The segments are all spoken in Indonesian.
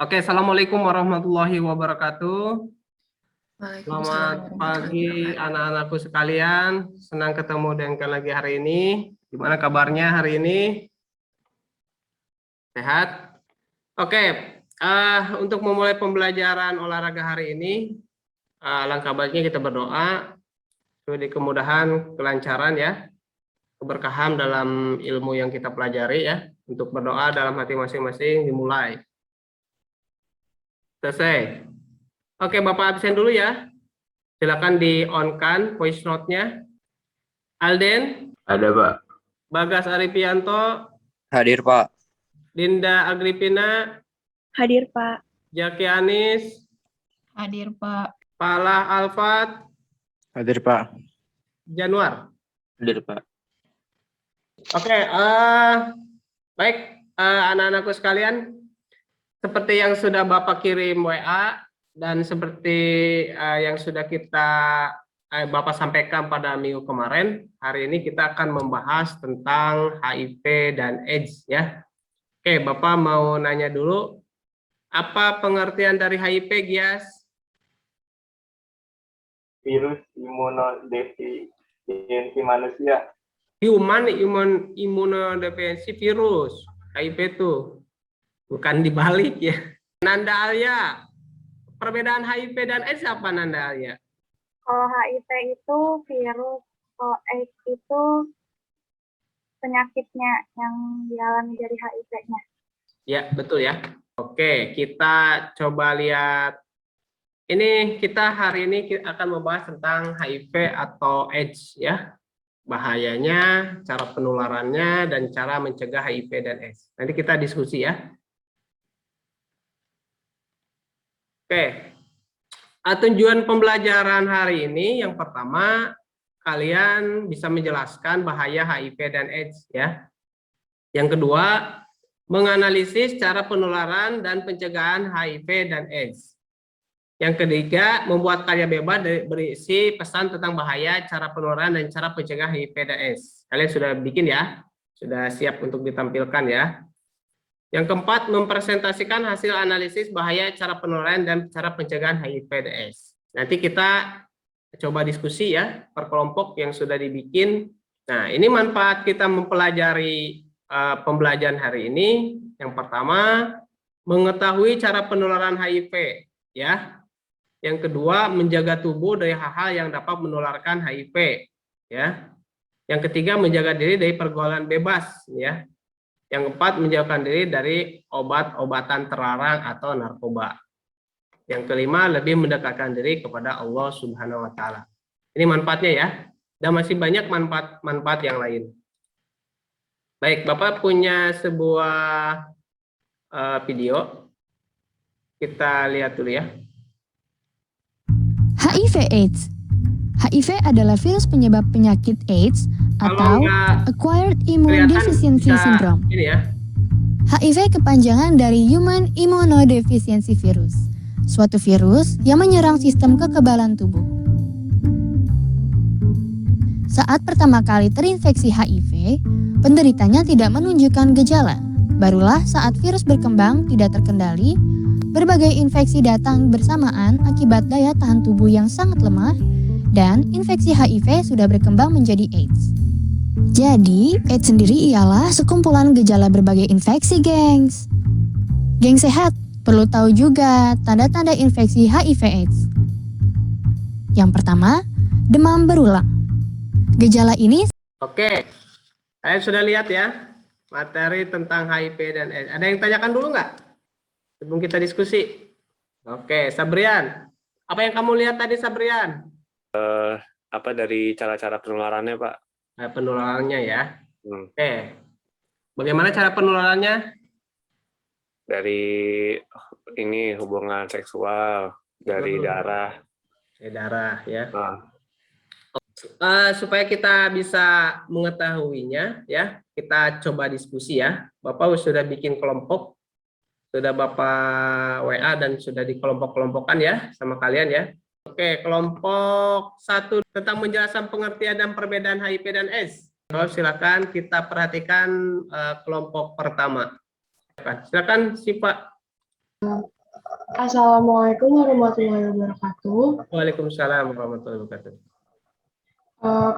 Oke, Assalamualaikum warahmatullahi wabarakatuh. Waalaikumsalam Selamat warahmatullahi pagi wabarakatuh. anak-anakku sekalian. Senang ketemu dengan kalian lagi hari ini. Gimana kabarnya hari ini? Sehat? Oke, untuk memulai pembelajaran olahraga hari ini, alangkah baiknya kita berdoa, diberi kemudahan, kelancaran ya, keberkahan dalam ilmu yang kita pelajari ya. Untuk berdoa dalam hati masing-masing dimulai. Selesai. Oke, Bapak absen dulu ya. Silakan di-on-kan voice note-nya. Alden, Ada, Pak. Bagas Arifianto, Hadir, Pak. Dinda Agripina, Hadir, Pak. Jaki Anis, Hadir, Pak. Falah Alfat, Hadir, Pak. Januar. Hadir, Pak. Oke, baik anak-anakku sekalian, seperti yang sudah Bapak kirim WA dan seperti yang sudah Bapak sampaikan pada minggu kemarin, hari ini kita akan membahas tentang HIV dan AIDS ya. Oke, Bapak mau nanya dulu, apa pengertian dari HIV, Gias? Virus imunodeficiensi manusia. Human immunodeficiency virus, HIV itu. Bukan dibalik ya. Nanda Alia, perbedaan HIV dan AIDS apa Nanda Alia? Kalau HIV itu virus, kalau AIDS itu penyakitnya yang dialami dari HIV-nya. Ya, betul ya. Oke, kita coba lihat. Ini kita hari ini akan membahas tentang HIV atau AIDS ya. Bahayanya, cara penularannya, dan cara mencegah HIV dan AIDS. Nanti kita diskusi ya. Oke. Tujuan pembelajaran hari ini yang pertama, kalian bisa menjelaskan bahaya HIV dan AIDS ya. Yang kedua, menganalisis cara penularan dan pencegahan HIV dan AIDS. Yang ketiga, membuat karya bebas berisi pesan tentang bahaya, cara penularan, dan cara pencegah HIV dan AIDS. Kalian sudah bikin ya? Sudah siap untuk ditampilkan ya? Yang keempat, mempresentasikan hasil analisis bahaya, cara penularan, dan cara pencegahan HIV dan AIDS. Nanti kita coba diskusi ya, per kelompok yang sudah dibikin. Nah, ini manfaat kita mempelajari pembelajaran hari ini. Yang pertama, mengetahui cara penularan HIV ya. Yang kedua, menjaga tubuh dari hal-hal yang dapat menularkan HIV ya. Yang ketiga, menjaga diri dari pergaulan bebas ya. Yang keempat, menjauhkan diri dari obat-obatan terlarang atau narkoba. Yang kelima, lebih mendekatkan diri kepada Allah Subhanahu wa taala. Ini manfaatnya ya. Dan masih banyak manfaat yang lain. Baik, Bapak punya sebuah video. Kita lihat dulu ya. HIV/AIDS. HIV adalah virus penyebab penyakit AIDS atau Acquired Immune Deficiency Syndrome. Ini ya. HIV kepanjangan dari Human Immunodeficiency Virus, suatu virus yang menyerang sistem kekebalan tubuh. Saat pertama kali terinfeksi HIV, penderitanya tidak menunjukkan gejala. Barulah saat virus berkembang tidak terkendali, berbagai infeksi datang bersamaan akibat daya tahan tubuh yang sangat lemah, dan infeksi HIV sudah berkembang menjadi AIDS. Jadi, AIDS sendiri ialah sekumpulan gejala berbagai infeksi, gengs. Geng sehat, perlu tahu juga tanda-tanda infeksi HIV/AIDS. Yang pertama, demam berulang. Gejala ini... Oke, kalian sudah lihat ya materi tentang HIV dan AIDS. Ada yang tanyakan dulu nggak? Sebelum kita diskusi. Oke, Sabrian. Apa yang kamu lihat tadi, Sabrian? Apa dari cara-cara penularannya, Pak? Penularannya ya. Oke. Bagaimana cara penularannya? Dari ini hubungan seksual, dari darah. Dari darah ya. Nah, Supaya kita bisa mengetahuinya ya, kita coba diskusi ya. Bapak sudah bikin kelompok, sudah Bapak WA dan sudah dikelompok-kelompokkan ya sama kalian ya. Oke, kelompok 1 tentang menjelaskan pengertian dan perbedaan HIV dan AIDS. Silakan kita perhatikan kelompok pertama. Silakan si Pak. Assalamualaikum warahmatullahi wabarakatuh. Waalaikumsalam warahmatullahi wabarakatuh. Eh,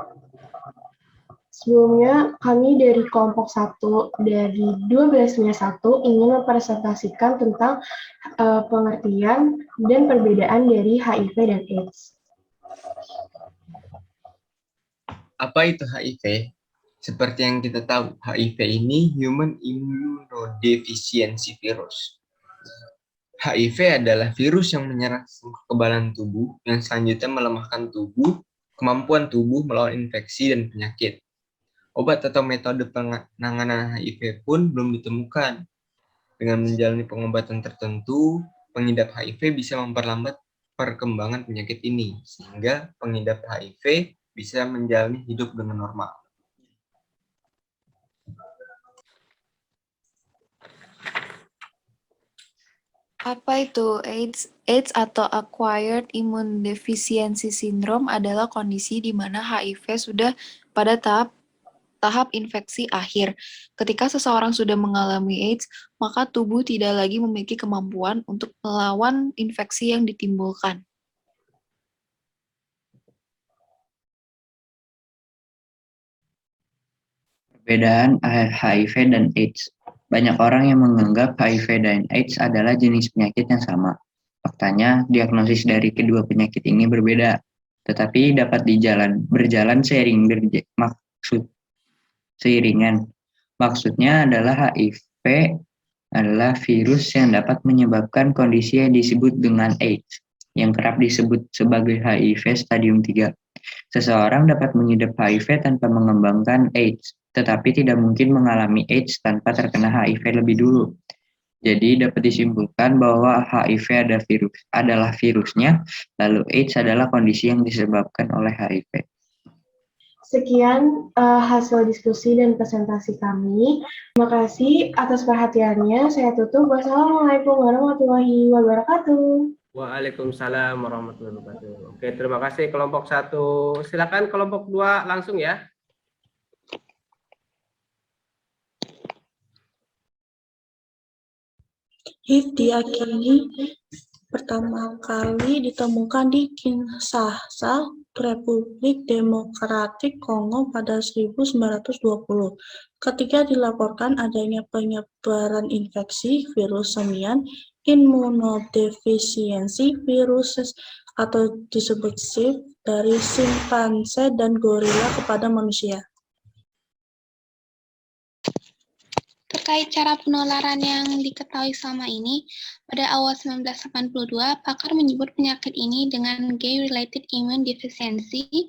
Sebelumnya, kami dari kelompok 1 dari 12-1 ingin mempresentasikan tentang pengertian dan perbedaan dari HIV dan AIDS. Apa itu HIV? Seperti yang kita tahu, HIV ini Human Immunodeficiency Virus. HIV adalah virus yang menyerang sistem kekebalan tubuh yang selanjutnya melemahkan tubuh, kemampuan tubuh melawan infeksi dan penyakit. Obat atau metode penanganan HIV pun belum ditemukan. Dengan menjalani pengobatan tertentu, pengidap HIV bisa memperlambat perkembangan penyakit ini, sehingga pengidap HIV bisa menjalani hidup dengan normal. Apa itu AIDS? AIDS atau Acquired Immune Deficiency Syndrome adalah kondisi di mana HIV sudah pada tahap infeksi akhir. Ketika seseorang sudah mengalami AIDS, maka tubuh tidak lagi memiliki kemampuan untuk melawan infeksi yang ditimbulkan. Perbedaan HIV dan AIDS. Banyak orang yang menganggap HIV dan AIDS adalah jenis penyakit yang sama. Faktanya, diagnosis dari kedua penyakit ini berbeda, tetapi dapat berjalan seiringan. Maksudnya adalah HIV adalah virus yang dapat menyebabkan kondisi yang disebut dengan AIDS, yang kerap disebut sebagai HIV stadium 3. Seseorang dapat mengidap HIV tanpa mengembangkan AIDS, tetapi tidak mungkin mengalami AIDS tanpa terkena HIV lebih dulu. Jadi dapat disimpulkan bahwa HIV adalah virusnya, lalu AIDS adalah kondisi yang disebabkan oleh HIV. Sekian hasil diskusi dan presentasi kami. Terima kasih atas perhatiannya. Saya tutup. Wassalamualaikum warahmatullahi wabarakatuh. Waalaikumsalam warahmatullahi wabarakatuh. Oke, terima kasih kelompok 1. Silakan kelompok 2 langsung ya. HIV diyakini pertama kali ditemukan di Kinshasa, Republik Demokratik Kongo pada 1920. Ketika dilaporkan adanya penyebaran infeksi virus semian immunodefisiensi viruses atau disebut SIV dari simpanse dan gorila kepada manusia. Terkait cara penularan yang diketahui selama ini, pada awal 1982, pakar menyebut penyakit ini dengan Gay-Related Immune Deficiency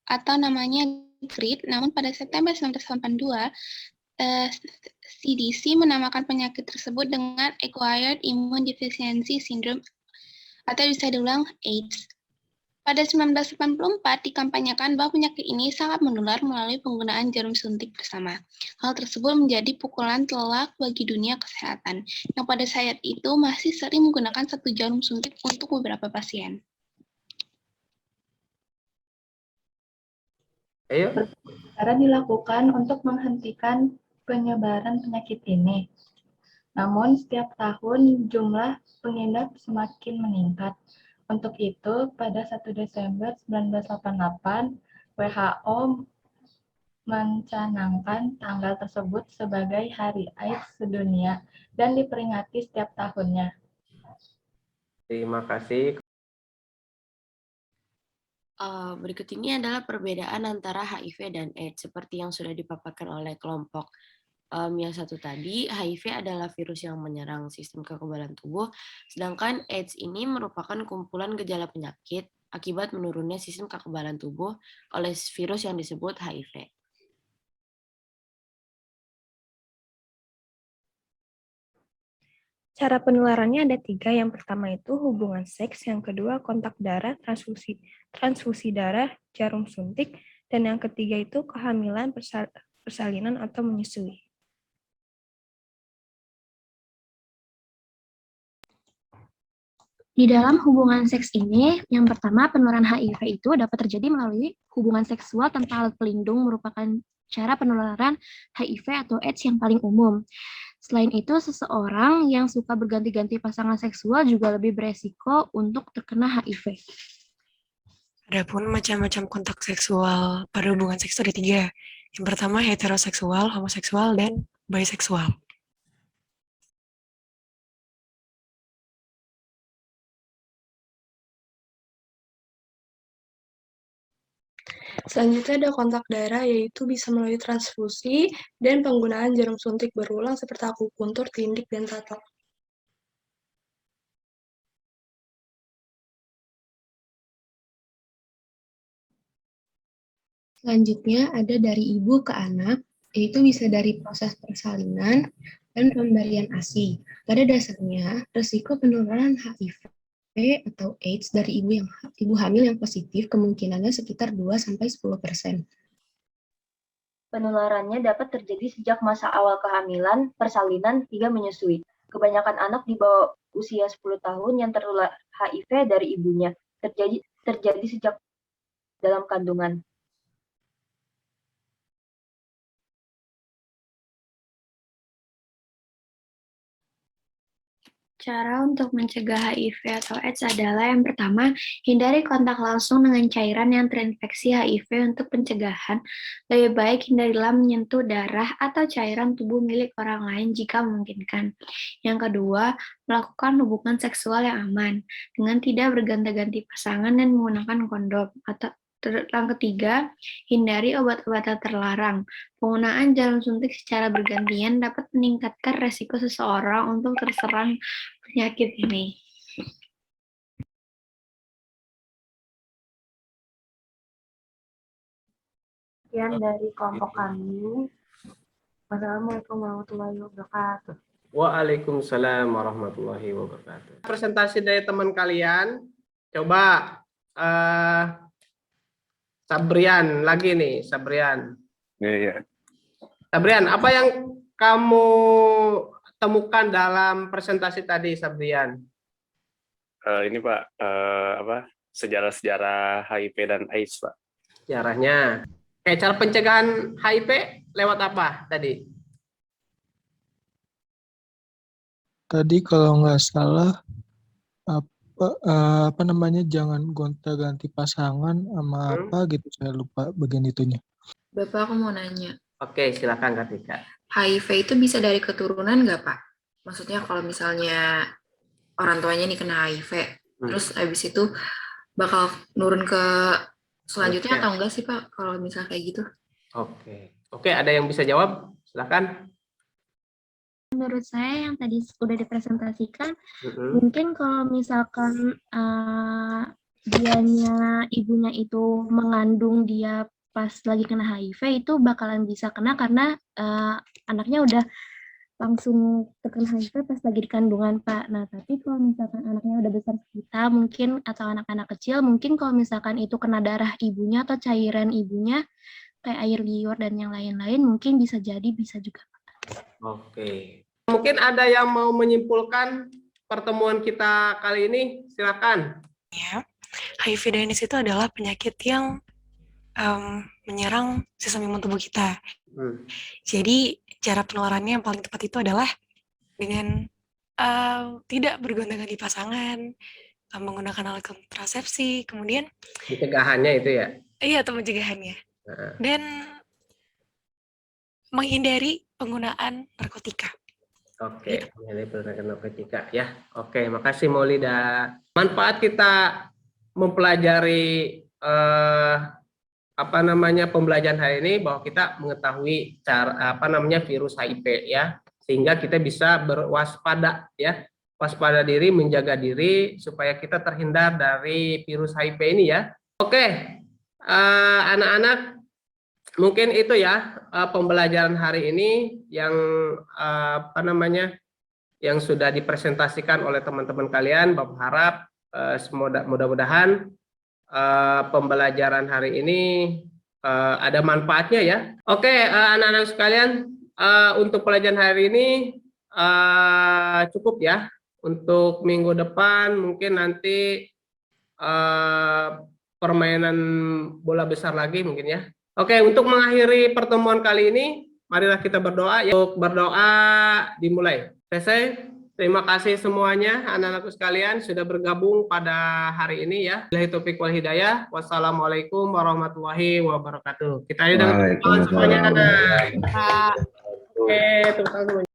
atau namanya GRID. Namun pada September 1982, CDC menamakan penyakit tersebut dengan Acquired Immune Deficiency Syndrome atau bisa diulang AIDS. Pada 1984 dikampanyekan bahwa penyakit ini sangat menular melalui penggunaan jarum suntik bersama. Hal tersebut menjadi pukulan telak bagi dunia kesehatan, yang pada saat itu masih sering menggunakan satu jarum suntik untuk beberapa pasien. Ayo. Cara dilakukan untuk menghentikan penyebaran penyakit ini. Namun setiap tahun jumlah pengidap semakin meningkat. Untuk itu, pada 1 Desember 1988, WHO mencanangkan tanggal tersebut sebagai Hari AIDS Sedunia dan diperingati setiap tahunnya. Terima kasih. Berikut ini adalah perbedaan antara HIV dan AIDS, seperti yang sudah dipaparkan oleh kelompok yang satu tadi. HIV adalah virus yang menyerang sistem kekebalan tubuh, sedangkan AIDS ini merupakan kumpulan gejala penyakit akibat menurunnya sistem kekebalan tubuh oleh virus yang disebut HIV. Cara penularannya ada 3. Yang pertama itu hubungan seks, yang kedua kontak darah, transfusi darah, jarum suntik, dan yang ketiga itu kehamilan, persalinan, atau menyusui. Di dalam hubungan seks ini, yang pertama penularan HIV itu dapat terjadi melalui hubungan seksual tanpa alat pelindung, merupakan cara penularan HIV atau AIDS yang paling umum. Selain itu, seseorang yang suka berganti-ganti pasangan seksual juga lebih beresiko untuk terkena HIV. Adapun macam-macam kontak seksual pada hubungan seks itu ada 3. Yang pertama heteroseksual, homoseksual, dan biseksual. Selanjutnya ada kontak darah, yaitu bisa melalui transfusi dan penggunaan jarum suntik berulang seperti akupuntur, tindik, dan tato. Selanjutnya ada dari ibu ke anak, yaitu bisa dari proses persalinan dan pemberian ASI. Pada dasarnya, risiko penularan HIV atau AIDS dari ibu hamil yang positif kemungkinannya sekitar 2-10%. Penularannya dapat terjadi sejak masa awal kehamilan, persalinan, hingga menyusui. Kebanyakan anak di bawah usia 10 tahun yang tertular HIV dari ibunya terjadi sejak dalam kandungan. Cara untuk mencegah HIV atau AIDS adalah yang pertama, hindari kontak langsung dengan cairan yang terinfeksi HIV untuk pencegahan. Lebih baik hindarilah menyentuh darah atau cairan tubuh milik orang lain jika memungkinkan. Yang kedua, melakukan hubungan seksual yang aman dengan tidak berganti-ganti pasangan dan menggunakan kondom. Atau yang ketiga, hindari obat-obatan terlarang. Penggunaan jarum suntik secara bergantian dapat meningkatkan resiko seseorang untuk terserang penyakit ini. Sekian dari kelompok kami. Wassalamualaikum warahmatullahi wabarakatuh. Waalaikumsalam warahmatullahi wabarakatuh. Presentasi dari teman kalian, coba Sabrian lagi nih, Sabrian. Iya. Sabrian, apa yang kamu temukan dalam presentasi tadi, Sabrian? Ini Pak, sejarah-sejarah HIV dan AIDS, Pak. Sejarahnya. Kayak cara pencegahan HIV lewat apa tadi? Tadi kalau nggak salah apa namanya, jangan gonta-ganti pasangan sama apa gitu, saya lupa bagian itunya. Bapak, aku mau nanya. Oke, silakan Kartika. HIV itu bisa dari keturunan nggak, Pak? Maksudnya kalau misalnya orang tuanya nih kena HIV, terus habis itu bakal nurun ke selanjutnya atau enggak sih, Pak, kalau misalnya kayak gitu? Oke, ada yang bisa jawab? Silakan. Menurut saya yang tadi sudah dipresentasikan, mungkin kalau misalkan ibunya itu mengandung dia pas lagi kena HIV, itu bakalan bisa kena karena anaknya udah langsung terkena HIV pas lagi di kandungan, Pak. Nah, tapi kalau misalkan anaknya udah besar kita mungkin, atau anak-anak kecil, mungkin kalau misalkan itu kena darah ibunya atau cairan ibunya, kayak air liur dan yang lain-lain, mungkin bisa juga, Pak. Oke. Mungkin ada yang mau menyimpulkan pertemuan kita kali ini, silakan. Ya, HIV dan AIDS itu adalah penyakit yang menyerang sistem imun tubuh kita. Jadi cara penularannya yang paling tepat itu adalah dengan tidak bergonta-ganti pasangan, menggunakan alat kontrasepsi, kemudian pencegahannya itu ya? Iya, atau pencegahannya. Dan menghindari penggunaan narkotika. Oke, menghindari penggunaan narkotika ya. Oke, makasih Maulida. Manfaat kita mempelajari pembelajaran hari ini bahwa kita mengetahui cara virus HIV ya, sehingga kita bisa berwaspada ya, waspada diri, menjaga diri supaya kita terhindar dari virus HIV ini ya. Oke, anak-anak, mungkin itu ya pembelajaran hari ini yang yang sudah dipresentasikan oleh teman-teman kalian. Bapak harap mudah-mudahan pembelajaran hari ini ada manfaatnya ya. Oke, anak-anak sekalian, untuk pelajaran hari ini cukup ya. Untuk minggu depan mungkin nanti permainan bola besar lagi mungkin ya. Oke, untuk mengakhiri pertemuan kali ini, marilah kita berdoa. Untuk berdoa dimulai. Selesai. Terima kasih semuanya anak-anakku sekalian sudah bergabung pada hari ini ya. Billahi taufiq wal hidayah. Wassalamualaikum warahmatullahi wabarakatuh. Kita dengan semuanya. Oke, tepuk tangan semuanya.